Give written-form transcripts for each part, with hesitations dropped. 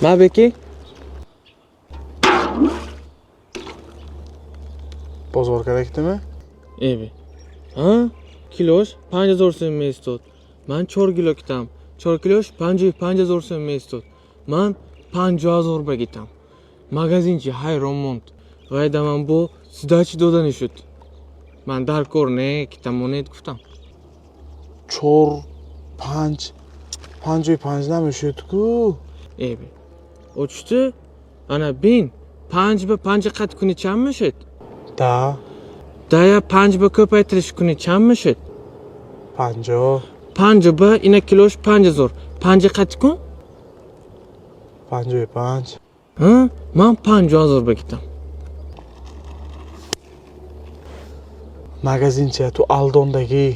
Ma beki? Bozor kerakdimi? Evi. Ha? Kiloş 5000 so'm mesut. Men 4 kilo kitam. 4 kiloş 5000 so'm mesut. Men 50,000 rupiya kitam. Magazinchi hayronmand. G'aydaman bu sidachi dodan ishut. Men darkorne kitam monet kuftam. Chor, panj nami shutku? Evi. Ochtu. Ana bin 5 qat kuni chamishit. Da, Daya 5 ko'paytirish kuni chamishit. panjo, 5 ina kiloş 500. 5 qat kun? panj. Ha? Men 50,000 rupiya kitam. Magazincha tu aldondagi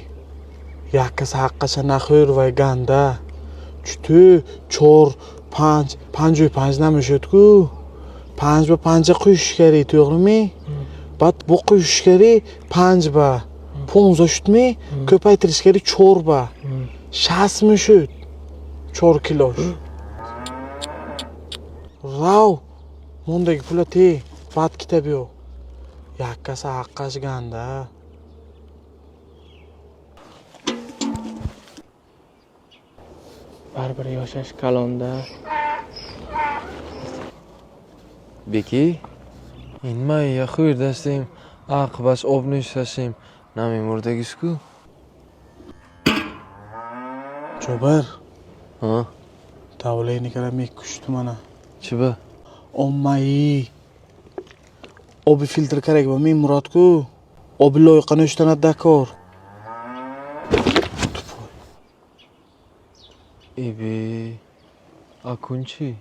yakkasi haqqacha naxir va ganda. Chutu, chor, panj nami shutku? 5 quyish kerak, to'g'rimi? Bat bu quyish kerak 5 15 shutmi? Ko'paytirish kerak 4 60 shut. 4 kilo. Rav, mondagi pula te, bat kitob yo'q. Yakkasi haqqacha ganda. Baribir yashash kalonda. Beki, inmay yaxur dastim, aqbas obnishasим, nami murdagisku. Cho'bar, Ha, tavlayni karamik kuchdi mana. chiba. Ommai. Obi filtr kerak va men Murodku. Obi loyiqani ishdan dakor. Ebe, akunchi.